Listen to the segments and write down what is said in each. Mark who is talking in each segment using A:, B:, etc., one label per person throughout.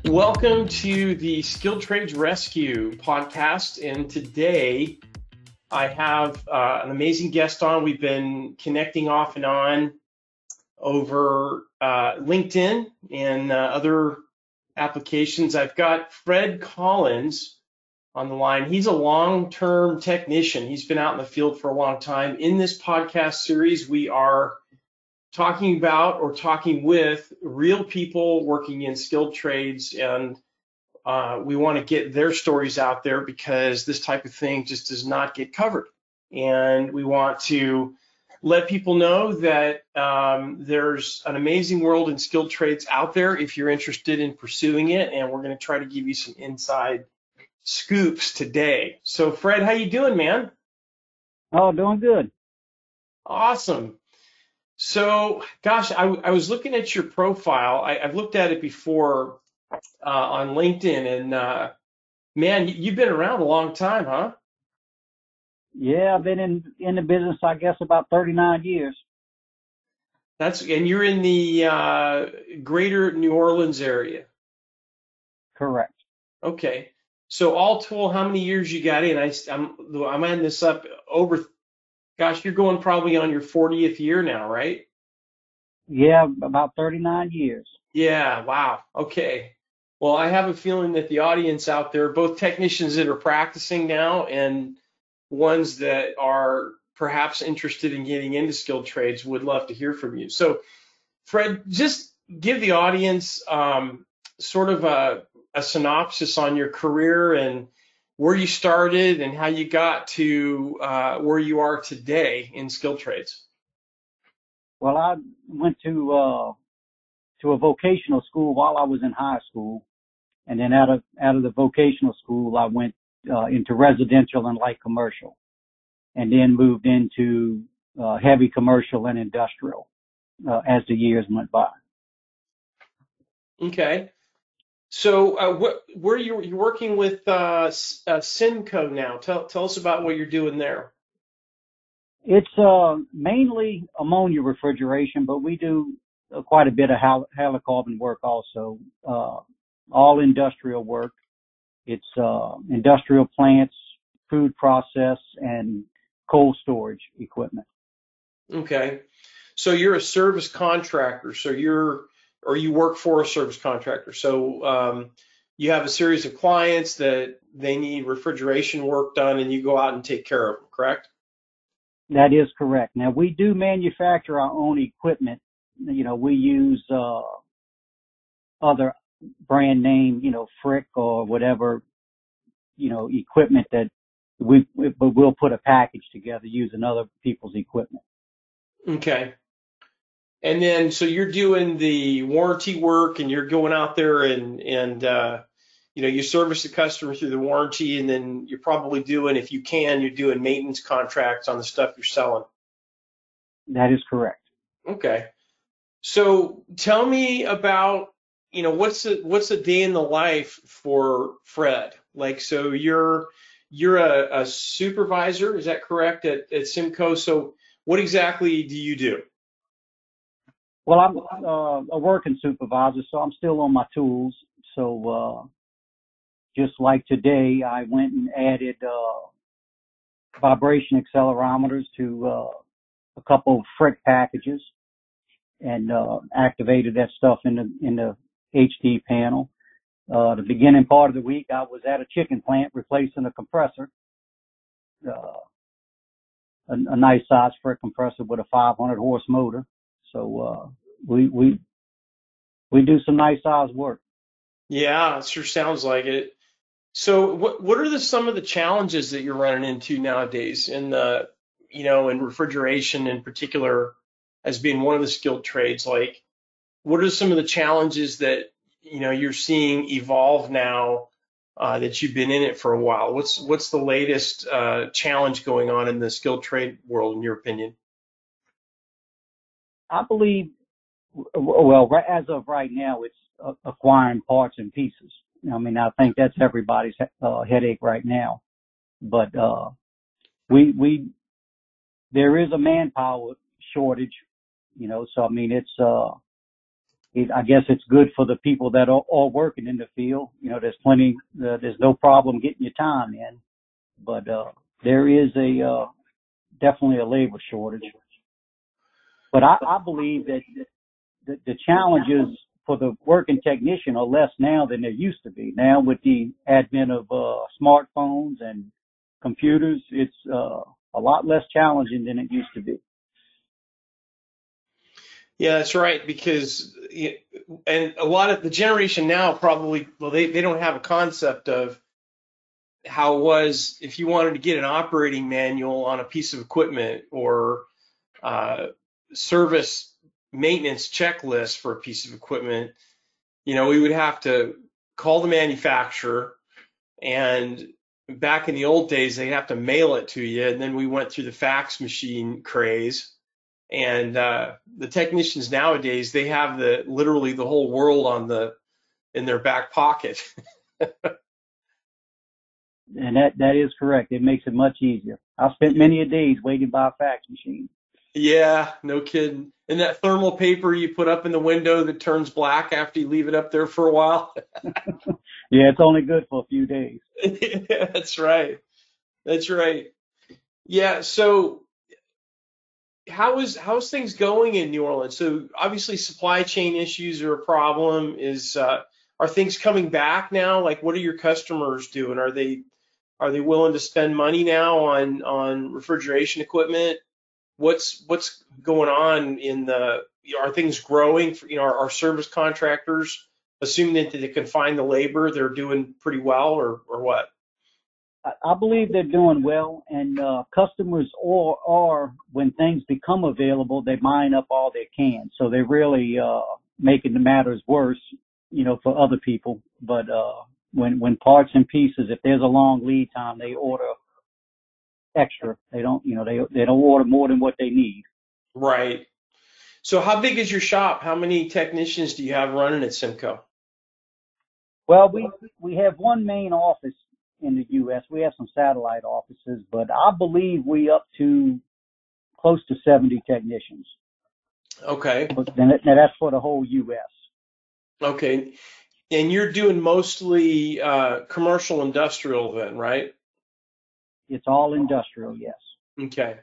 A: Welcome to the Skilled Trades Rescue podcast, and today I have an amazing guest on. We've been connecting off and on over LinkedIn and other applications. I've got Fred Collins on the line. He's a long-term technician. He's been out in the field for a long time. In this podcast series, we are talking about or talking with real people working in skilled trades, and we want to get their stories out there because this type of thing just does not get covered. And we want to let people know that there's an amazing world in skilled trades out there if you're interested in pursuing it, and we're going to try to give you some inside scoops today. So Fred, how you doing, man?
B: Oh, doing good.
A: Awesome. So, gosh, I was looking at your profile. I've looked at it before on LinkedIn, and man, you've been around a long time, huh?
B: Yeah, I've been in the business, I guess, about 39 years.
A: And you're in the greater New Orleans area.
B: Correct.
A: Okay. So all told, how many years you got in? I'm adding this up over. Gosh, you're going probably on your 40th year now, right?
B: Yeah, about 39 years.
A: Yeah, wow. Okay. Well, I have a feeling that the audience out there, both technicians that are practicing now and ones that are perhaps interested in getting into skilled trades, would love to hear from you. So, Fred, just give the audience sort of a synopsis on your career and where you started and how you got to where you are today in skilled trades.
B: Well, I went to a vocational school while I was in high school, and then out of the vocational school, I went into residential and light commercial, and then moved into heavy commercial and industrial as the years went by.
A: Okay. So where you're working with Simco now? Tell us about what you're doing there.
B: It's mainly ammonia refrigeration, but we do quite a bit of halocarbon work also. All industrial work. It's industrial plants, food process, and cold storage equipment.
A: Okay. So you're a service contractor. So you work for a service contractor. So you have a series of clients that they need refrigeration work done, and you go out and take care of them, correct?
B: That is correct. Now, we do manufacture our own equipment. You know, we use other brand name, Frick or whatever, equipment that but we'll put a package together using other people's equipment.
A: Okay. And then, so you're doing the warranty work, and you're going out there and you service the customer through the warranty, and then you're probably doing, if you can, you're doing maintenance contracts on the stuff you're selling.
B: That is correct.
A: Okay. So tell me about, what's a day in the life for Fred? Like, so you're a supervisor, is that correct, at Simco? So what exactly do you do?
B: Well, I'm a working supervisor, so I'm still on my tools. So just like today, I went and added vibration accelerometers to a couple of Frick packages and activated that stuff in the HD panel. The beginning part of the week, I was at a chicken plant replacing a compressor, a nice size Frick compressor with a 500 horse motor. So we do some nice size work. Yeah,
A: it sure sounds like it. So what are some of the challenges that you're running into nowadays in in refrigeration in particular, as being one of the skilled trades? Like, what are some of the challenges that you're seeing evolve now that you've been in it for a while? What's the latest challenge going on in the skilled trade world, in your opinion?
B: I believe, well, as of right now, it's acquiring parts and pieces. I mean, I think that's everybody's headache right now. But there is a manpower shortage, so I mean, it's I guess it's good for the people that are working in the field. You know, there's no problem getting your time in, but there is definitely a labor shortage. But I believe that the challenges for the working technician are less now than there used to be. Now with the advent of smartphones and computers, it's a lot less challenging than it used to be.
A: Yeah, that's right. Because and a lot of the generation now probably, well, they don't have a concept of how it was if you wanted to get an operating manual on a piece of equipment or service maintenance checklist for a piece of equipment. You know, we would have to call the manufacturer, and back in the old days, they'd have to mail it to you. And then we went through the fax machine craze. And the technicians nowadays, they have literally the whole world in their back pocket.
B: And that is correct. It makes it much easier. I spent many a days waiting by a fax machine.
A: Yeah, no kidding. And that thermal paper you put up in the window that turns black after you leave it up there for a while.
B: Yeah, it's only good for a few days.
A: Yeah, that's right. That's right. Yeah. So how's things going in New Orleans? So obviously supply chain issues are a problem. Are things coming back now? Like, what are your customers doing? Are they willing to spend money now on refrigeration equipment? What's going on are things growing? Are service contractors, assuming that they can find the labor, they're doing pretty well, or what?
B: I believe they're doing well, and customers are when things become available, they mine up all they can. So they're really making the matters worse, for other people. But when parts and pieces, if there's a long lead time, they order extra. They don't, they don't order more than what they need.
A: Right. So how big is your shop? How many technicians do you have running at Simco?
B: Well, we have one main office in the U.S. We have some satellite offices, but I believe we up to close to 70 technicians.
A: Okay.
B: Now that's for the whole U.S.
A: Okay. And you're doing mostly commercial industrial then, right?
B: It's all industrial, yes.
A: Okay.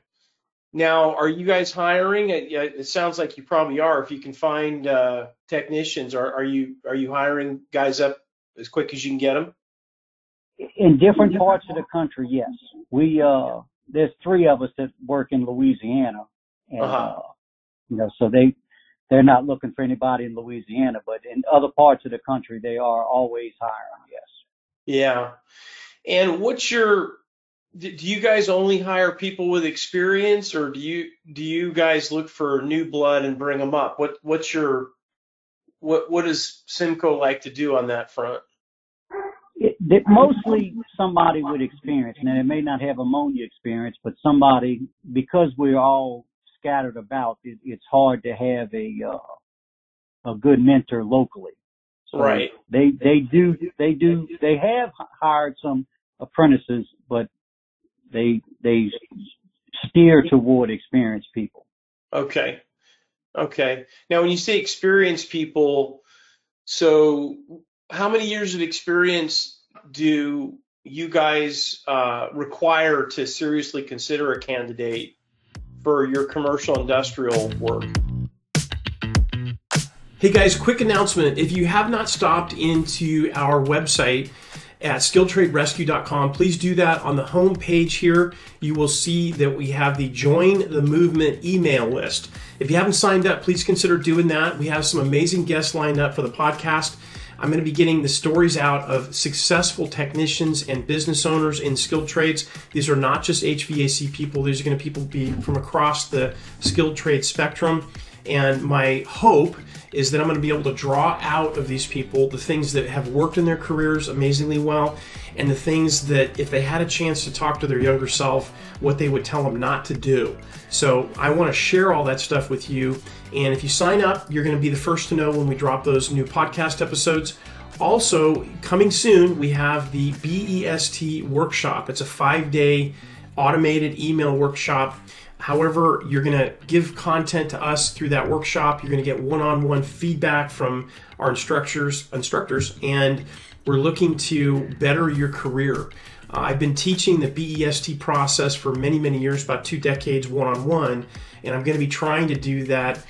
A: Now, are you guys hiring? It sounds like you probably are. If you can find technicians, are you hiring guys up as quick as you can get them?
B: In different parts of the country, yes. There's 3 of us that work in Louisiana, and so they're not looking for anybody in Louisiana, but in other parts of the country, they are always hiring, yes.
A: Yeah. And do you guys only hire people with experience, or do you guys look for new blood and bring them up? What does Simco like to do on that front?
B: Mostly somebody with experience. Now, they may not have ammonia experience, but somebody, because we're all scattered about, it's hard to have a good mentor locally. So
A: right.
B: They have hired some apprentices, but they steer toward experienced people.
A: Okay. Now, when you say experienced people, so how many years of experience do you guys require to seriously consider a candidate for your commercial industrial work? Hey guys, quick announcement. If you have not stopped into our website at skilledtraderescue.com, please do that. On the home page here, you will see that we have the Join the Movement email list. If you haven't signed up, please consider doing that. We have some amazing guests lined up for the podcast. I'm going to be getting the stories out of successful technicians and business owners in skilled trades. These are not just HVAC people. These are going to be from across the skilled trade spectrum. And my hope is that I'm going to be able to draw out of these people the things that have worked in their careers amazingly well, and the things that if they had a chance to talk to their younger self, what they would tell them not to do. So I want to share all that stuff with you. And if you sign up, you're going to be the first to know when we drop those new podcast episodes. Also, coming soon, we have the BEST workshop. It's a 5-day automated email workshop. However, you're going to give content to us through that workshop. You're going to get one-on-one feedback from our instructors, and we're looking to better your career. I've been teaching the BEST process for many, many years, about 2 decades, one-on-one, and I'm going to be trying to do that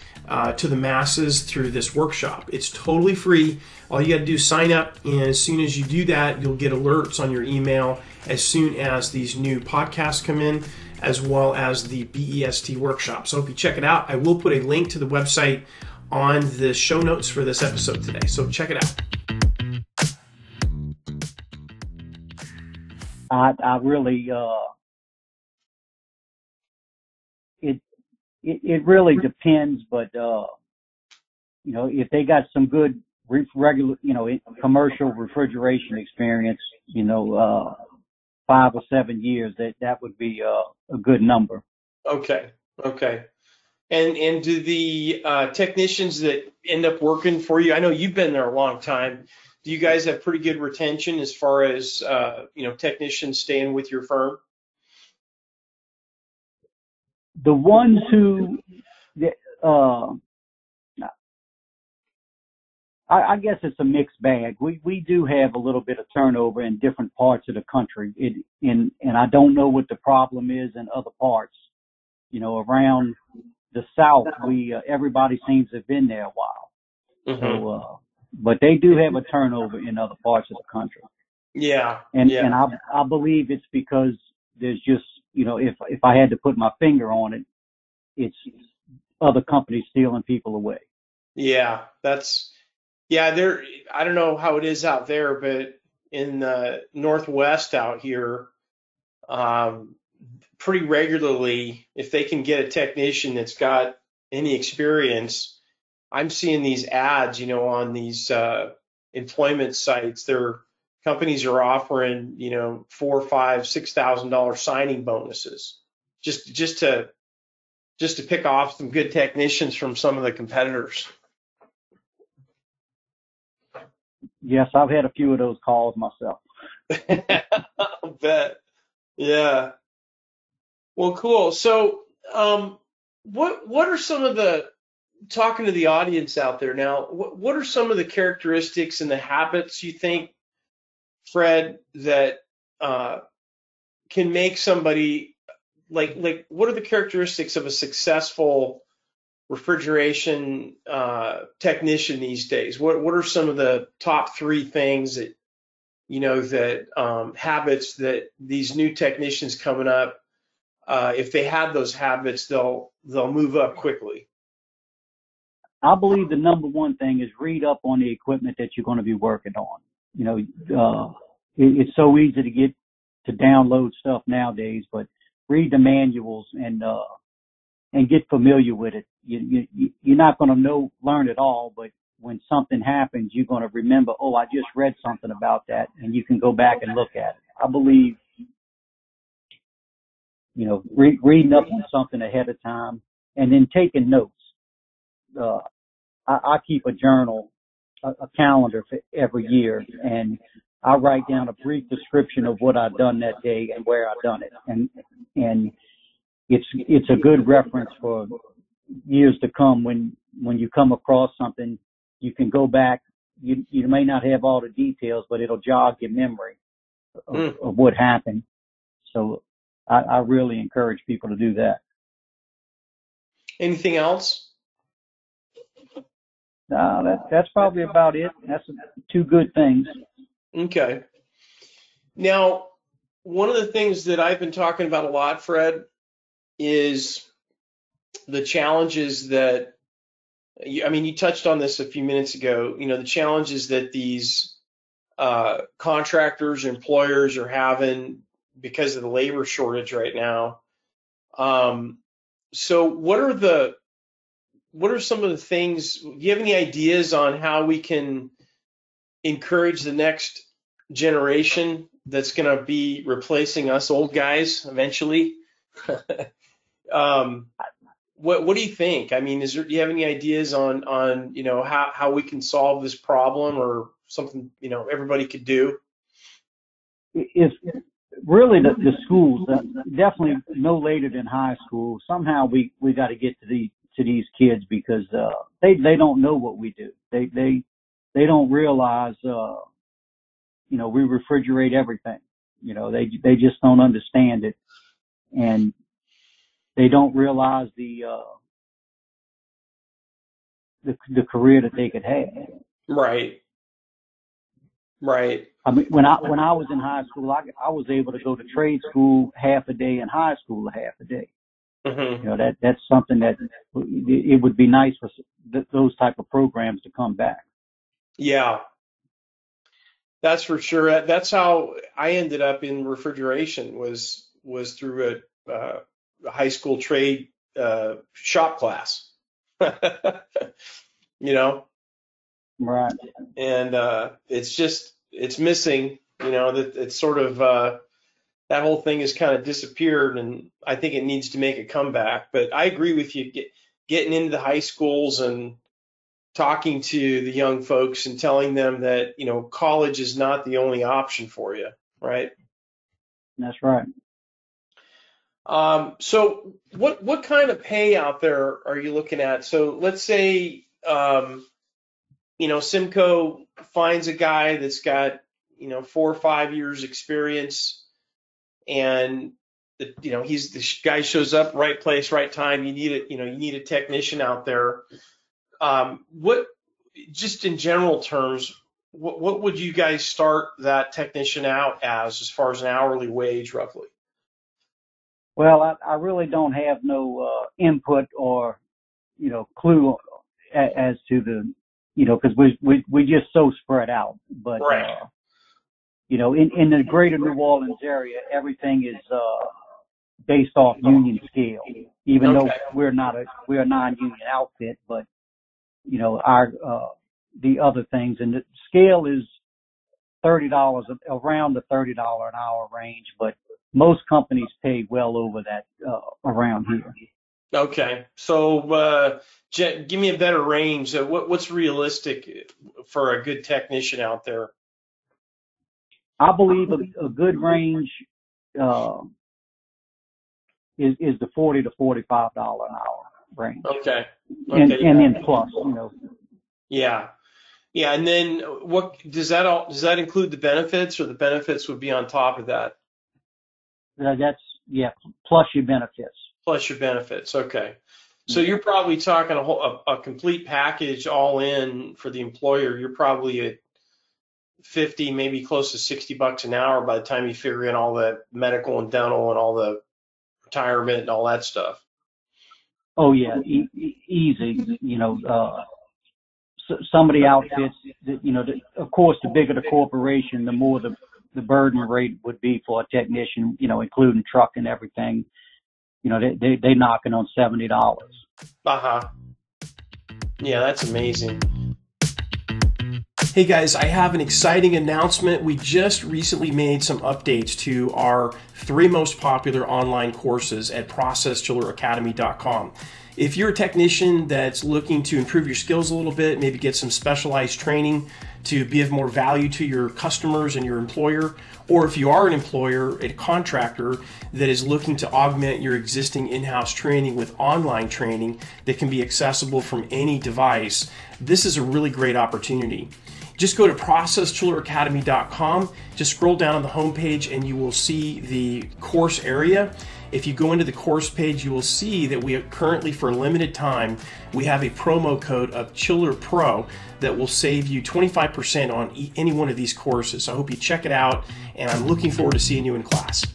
A: to the masses through this workshop. It's totally free. All you got to do is sign up, and as soon as you do that, you'll get alerts on your email as soon as these new podcasts come in, as well as the BEST workshop. So I hope you check it out. I will put a link to the website on the show notes for this episode today, so check it out.
B: I really, it really depends, but, if they got some good regular, commercial refrigeration experience, 5 or 7 years, that would be a good number.
A: Okay. And do the technicians that end up working for you, I know you've been there a long time, do you guys have pretty good retention as far as, technicians staying with your firm?
B: The ones who, I guess it's a mixed bag. We do have a little bit of turnover in different parts of the country. And I don't know what the problem is in other parts. Around the South, everybody seems to have been there a while. Mm-hmm. So, but they do have a turnover in other parts of the country.
A: Yeah.
B: And I believe it's because there's just, if I had to put my finger on it, it's other companies stealing people away.
A: Yeah, I don't know how it is out there, but in the Northwest out here, pretty regularly, if they can get a technician that's got any experience, I'm seeing these ads, on these employment sites. Their companies are offering, $4,000, $5,000, $6,000 signing bonuses, just to pick off some good technicians from some of the competitors.
B: Yes, I've had a few of those calls myself.
A: I'll bet. Yeah. Well, cool. So, what are some of the, talking to the audience out there now, what are some of the characteristics and the habits you think, Fred, that can make somebody like what are the characteristics of a successful refrigeration technician these days? What are some of the top 3 things that habits that these new technicians coming up, if they have those habits, they'll move up quickly?
B: I believe the number one thing is read up on the equipment that you're going to be working on. It's so easy to download stuff nowadays, but read the manuals and get familiar with it. You're not going to learn it all, but when something happens, you're going to remember, oh, I just read something about that, and you can go back and look at it. I believe, reading up on something ahead of time and then taking notes. I keep a journal, a calendar for every year, and I write down a brief description of what I've done that day and where I've done it. And it's a good reference for years to come. When you come across something, you can go back. You may not have all the details, but it'll jog your memory of what happened. So I really encourage people to do that.
A: Anything else?
B: That's probably about it. That's 2 good things.
A: Okay. Now, one of the things that I've been talking about a lot, Fred, is the challenges that, you touched on this a few minutes ago, the challenges that these contractors, employers are having because of the labor shortage right now. So what are some of the things, do you have any ideas on how we can encourage the next generation that's going to be replacing us old guys eventually? What do you think? Do you have any ideas on how we can solve this problem, or something everybody could do?
B: If really the schools, definitely no later than high school. Somehow we got to get to these kids because they don't know what we do. They don't realize we refrigerate everything. They just don't understand it, and they don't realize the career that they could have.
A: Right.
B: I mean, when I was in high school, I was able to go to trade school half a day and high school half a day.
A: Mm-hmm.
B: That's something that it would be nice for those type of programs to come back.
A: Yeah, that's for sure. That's how I ended up in refrigeration was through a high school trade shop class.
B: Right.
A: And it's missing. That it's sort of that whole thing has kind of disappeared, and I think it needs to make a comeback. But I agree with you, getting into the high schools and talking to the young folks and telling them that, college is not the only option for you, right?
B: That's right.
A: So what kind of pay out there are you looking at? So let's say, Simcoe finds a guy that's got, 4 or 5 years experience, and the guy shows up, right place, right time. You need a technician out there. What, just in general terms, what would you guys start that technician out as far as an hourly wage, roughly?
B: Well, I really don't have no input or clue as to the because we just so spread out. But
A: right.
B: In the greater New Orleans area, everything is based off union scale. Even though we're a non-union outfit, but our the other things, and the scale is $30, around the $30 an hour range, but most companies pay well over that around here.
A: Okay, so give me a better range. What's realistic for a good technician out there?
B: I believe a good range is the $40 to $45 an hour range.
A: Okay.
B: And then plus,
A: Yeah. Yeah, and then what does that include the benefits, or the benefits would be on top of that?
B: That's plus your benefits.
A: Plus your benefits. Okay. So you're probably talking a complete package all in for the employer. You're probably at 50, maybe close to $60 an hour by the time you figure in all the medical and dental and all the retirement and all that stuff.
B: Oh yeah, easy. Some of the outfits, of course, the bigger the corporation, the more the burden rate would be for a technician, including truck and everything. They knocking on $70.
A: Yeah, that's amazing. Hey guys, I have an exciting announcement. We just recently made some updates to our 3 most popular online courses at processchilleracademy.com. If you're a technician that's looking to improve your skills a little bit, maybe get some specialized training to be of more value to your customers and your employer, or if you are an employer, a contractor that is looking to augment your existing in-house training with online training that can be accessible from any device, this is a really great opportunity. Just go to processchilleracademy.com, just scroll down on the homepage and you will see the course area. If you go into the course page, you will see that we are currently, for a limited time, we have a promo code of Chiller Pro that will save you 25% on any one of these courses. So I hope you check it out, and I'm looking forward to seeing you in class.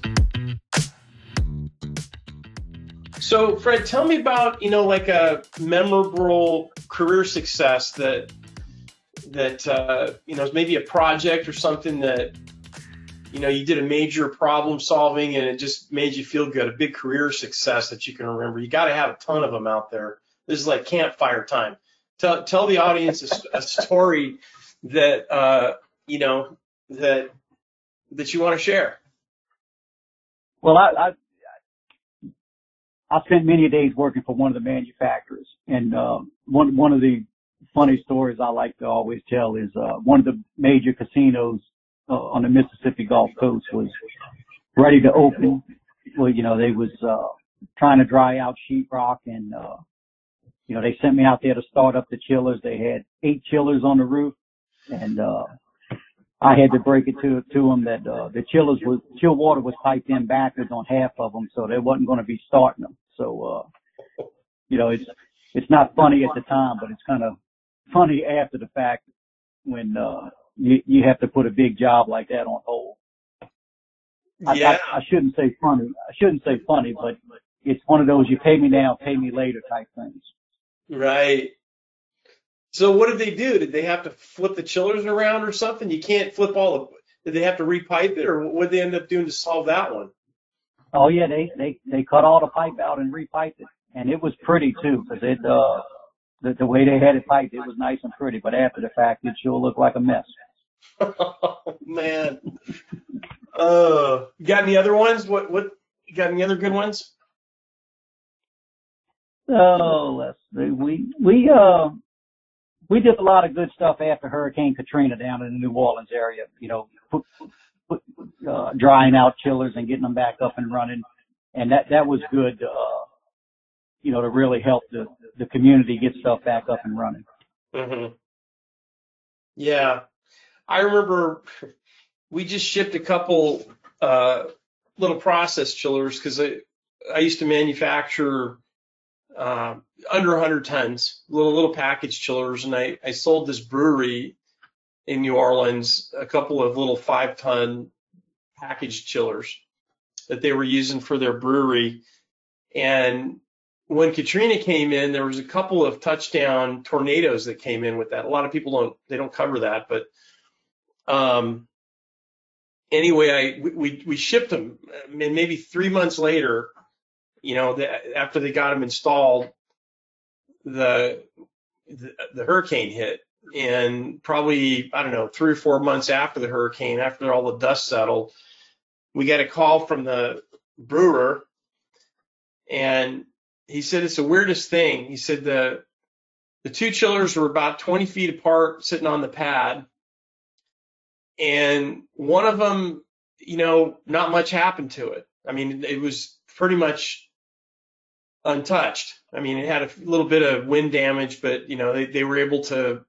A: So Fred, tell me about, like a memorable career success that is maybe a project or something that, you did a major problem solving and it just made you feel good, a big career success that you can remember. You got to have a ton of them out there. This is like Campfire Time. Tell the audience a story that, that you want to share.
B: Well, I spent many days working for one of the manufacturers, and one of the funny stories I like to always tell is one of the major casinos on the Mississippi Gulf Coast was ready to open. Well, they was trying to dry out sheetrock, and they sent me out there to start up the chillers. They had 8 chillers on the roof, and I had to break it to them that the chill water was piped in backwards on half of them, so they wasn't going to be starting them. So it's not funny at the time, but it's kind of funny after the fact when you have to put a big job like that on hold.
A: Yeah.
B: I shouldn't say funny. But it's one of those you pay me now, pay me later type things.
A: Right. So what did they do? Did they have to flip the chillers around or something? You can't flip did they have to repipe it, or what did they end up doing to solve that one?
B: Oh yeah, they cut all the pipe out and repiped it. And it was pretty too, because the way they had it piped, it was nice and pretty, but after the fact, it sure looked like a mess.
A: Oh man. You got any other ones? What, you got any other good ones?
B: Oh, let's see. We did a lot of good stuff after Hurricane Katrina down in the New Orleans area, drying out chillers and getting them back up and running. And that was good, to really help the community get stuff back up and running.
A: Mm-hmm. Yeah. I remember we just shipped a couple little process chillers because I used to manufacture under 100 tons, little package chillers, and I sold this brewery in New Orleans a couple of little 5-ton package chillers that they were using for their brewery. And when Katrina came in, there was a couple of touchdown tornadoes that came in with that. A lot of people don't cover that, but anyway, we shipped them, and maybe 3 months later, after they got them installed, the hurricane hit, and probably, I don't know, 3 or 4 months after the hurricane, after all the dust settled, we got a call from the brewer, and he said it's the weirdest thing. He said the 2 chillers were about 20 feet apart, sitting on the pad, and one of them, not much happened to it. I mean, it was pretty much untouched. I mean, it had a little bit of wind damage, but, they were able to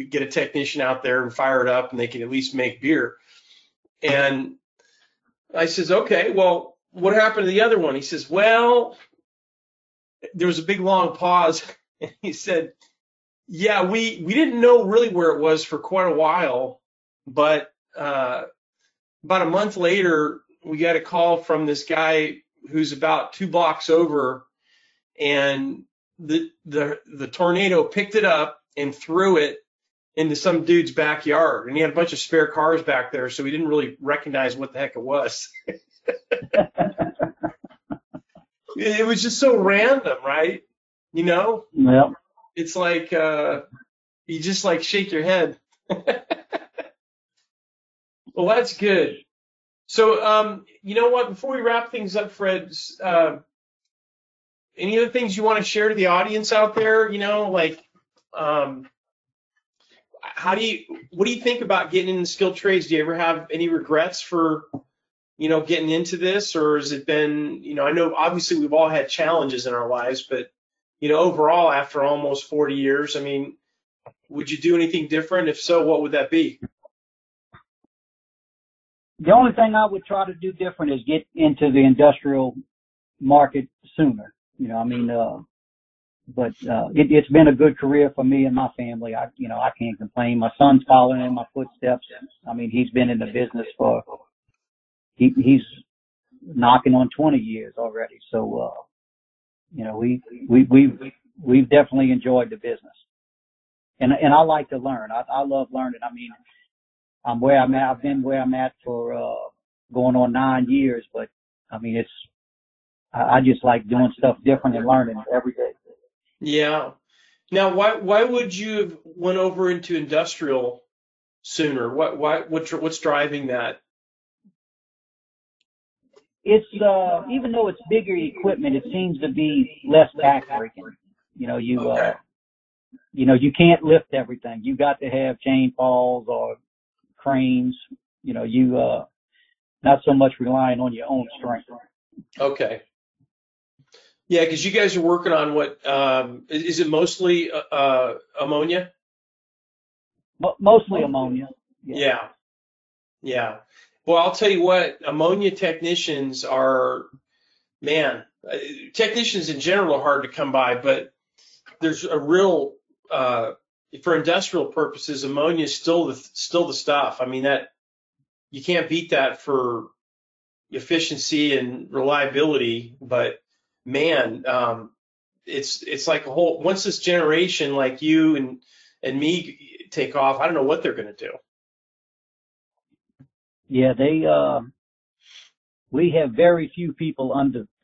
A: get a technician out there and fire it up, and they can at least make beer. And I says, okay, well, what happened to the other one? He says, well, there was a big long pause. And he said, yeah, we didn't know really where it was for quite a while, but about a month later, we got a call from this guy who's about 2 blocks over, and the tornado picked it up and threw it into some dude's backyard, and he had a bunch of spare cars back there, so we didn't really recognize what the heck it was. It was just so random, right?
B: Yeah.
A: It's like you just like shake your head. Well, that's good. So, you know what? Before we wrap things up, Fred, any other things you want to share to the audience out there? What do you think about getting into skilled trades? Do you ever have any regrets for, getting into this, or has it been, I know obviously we've all had challenges in our lives, but, overall, after almost 40 years, I mean, would you do anything different? If so, what would that be?
B: The only thing I would try to do different is get into the industrial market sooner. But it's been a good career for me and my family. I can't complain. My son's following in my footsteps. I mean, he's been in the business he's knocking on 20 years already. So, we've definitely enjoyed the business. And I like to learn. I love learning. I mean, I'm where I'm at. I've been where I'm at for going on 9 years, but I mean, I just like doing stuff different and learning every day.
A: Yeah. Now, why would you have went over into industrial sooner? What's driving that?
B: It's even though it's bigger equipment, it seems to be less backbreaking. You can't lift everything. You got to have chain falls or cranes. not so much relying on your own strength.
A: Okay. Yeah, because you guys are working on what, is it mostly ammonia?
B: Mostly ammonia.
A: Yeah. Yeah. Well, I'll tell you what, ammonia technicians are, man, technicians in general are hard to come by, but there's a real, for industrial purposes, ammonia is still the stuff. I mean, that you can't beat that for efficiency and reliability, but man, it's like a whole, once this generation like you and me take off, I don't know what they're going to do.
B: Yeah, we have very few people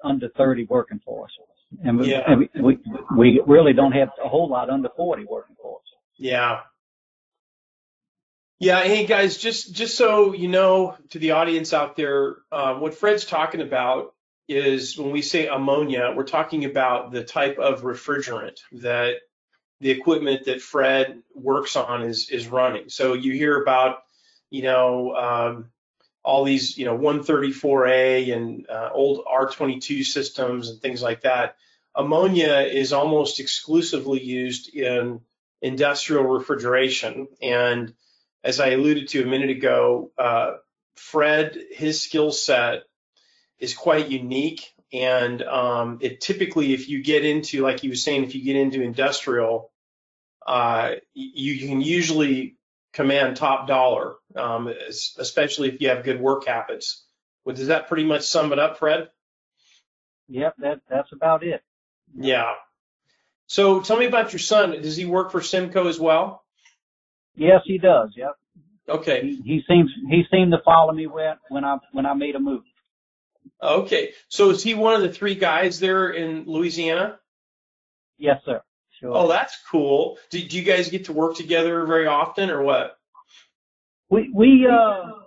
B: under 30 working for us. And we really don't have a whole lot under 40 working for us.
A: Yeah. Yeah. Hey guys, just so you know, to the audience out there, what Fred's talking about is when we say ammonia, we're talking about the type of refrigerant that the equipment that Fred works on is running. So you hear about, all these, 134A and old R22 systems and things like that. Ammonia is almost exclusively used in industrial refrigeration. And as I alluded to a minute ago, Fred, his skill set is quite unique. And it typically, if you get into, like he was saying, if you get into industrial, you can usually command top dollar, especially if you have good work habits. Well, does that pretty much sum it up, Fred?
B: Yep, that's about it.
A: Yeah. So tell me about your son. Does he work for Simco as well?
B: Yes, he does. Yep.
A: Okay.
B: He seemed to follow me when I made a move.
A: Okay. So is he one of the three guys there in Louisiana?
B: Yes, sir. Sure.
A: Oh, that's cool. Do you guys get to work together very often, or what?
B: We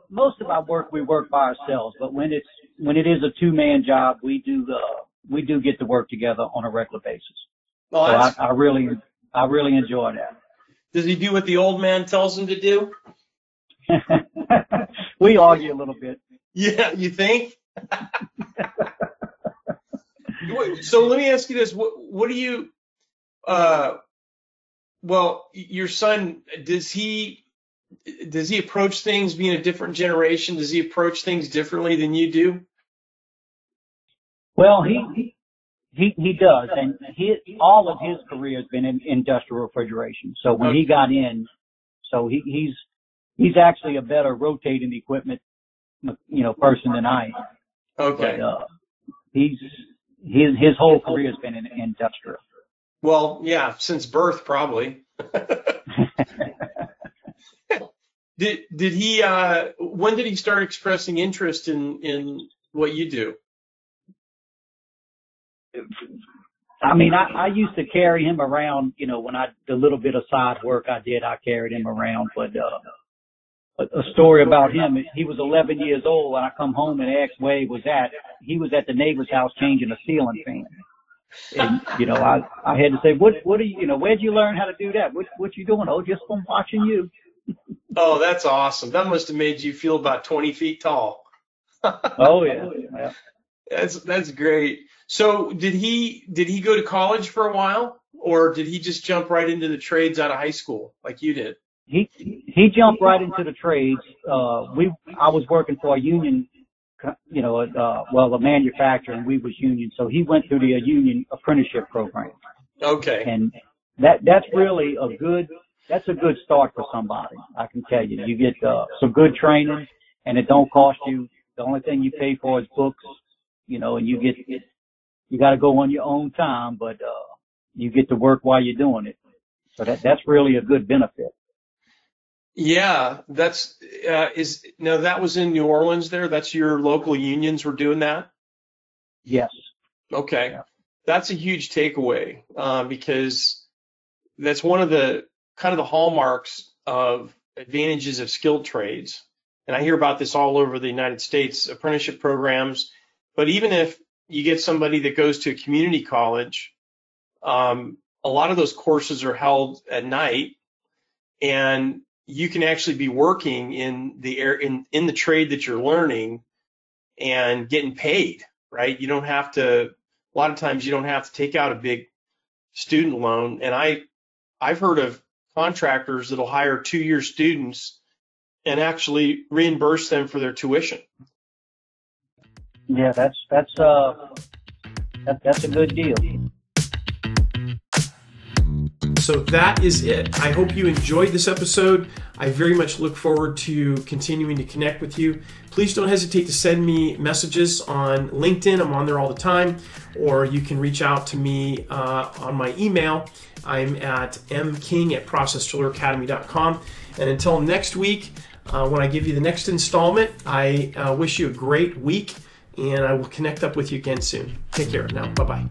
B: most of our work we work by ourselves, but when it is a two-man job, we do get to work together on a regular basis.
A: Oh,
B: so I really enjoy that.
A: Does he do what the old man tells him to do?
B: We argue a little bit.
A: Yeah, you think? So let me ask you this: what do you? Well, your son, does he approach things being a different generation? Does he approach things differently than you do?
B: Well, he does, and all of his career has been in industrial refrigeration. So when he got in, so he's actually a better rotating equipment, person than I am.
A: Okay.
B: But, his whole career has been in industrial.
A: Well, yeah, since birth, probably. Did he? When did he start expressing interest in what you do?
B: I mean, I used to carry him around, when the little bit of side work I did, I carried him around. But a story about him, he was 11 years old when I come home and asked where he was at. He was at the neighbor's house changing a ceiling fan. And, I had to say, what are you, where'd you learn how to do that? What you doing? Oh, just from watching you.
A: Oh, that's awesome. That must have made you feel about 20 feet tall.
B: Oh, yeah.
A: That's great. So did he go to college for a while, or did he just jump right into the trades out of high school like you did?
B: He jumped right into the trades. I was working for a union, a manufacturer, and we was union. So he went through the union apprenticeship program.
A: Okay.
B: And that's really a good start for somebody. I can tell you, you get some good training, and it don't cost you. The only thing you pay for is books, and you got to go on your own time, but you get to work while you're doing it. So that's really a good benefit.
A: Yeah, that was in New Orleans there. That's your local unions were doing that?
B: Yes.
A: Okay.
B: Yeah.
A: That's a huge takeaway, because that's one of the kind of the hallmarks of advantages of skilled trades. And I hear about this all over the United States, apprenticeship programs. But even if you get somebody that goes to a community college, a lot of those courses are held at night, and you can actually be working in the trade that you're learning and getting paid, right? You don't have to, a lot of times you don't have to take out a big student loan. And I've heard of contractors that'll hire 2-year students and actually reimburse them for their tuition.
B: Yeah, that's a good deal.
A: So that is it. I hope you enjoyed this episode. I very much look forward to continuing to connect with you. Please don't hesitate to send me messages on LinkedIn. I'm on there all the time. Or you can reach out to me on my email. I'm at mking@processdrilleracademy.com. And until next week, when I give you the next installment, I wish you a great week, and I will connect up with you again soon. Take care now. Bye-bye.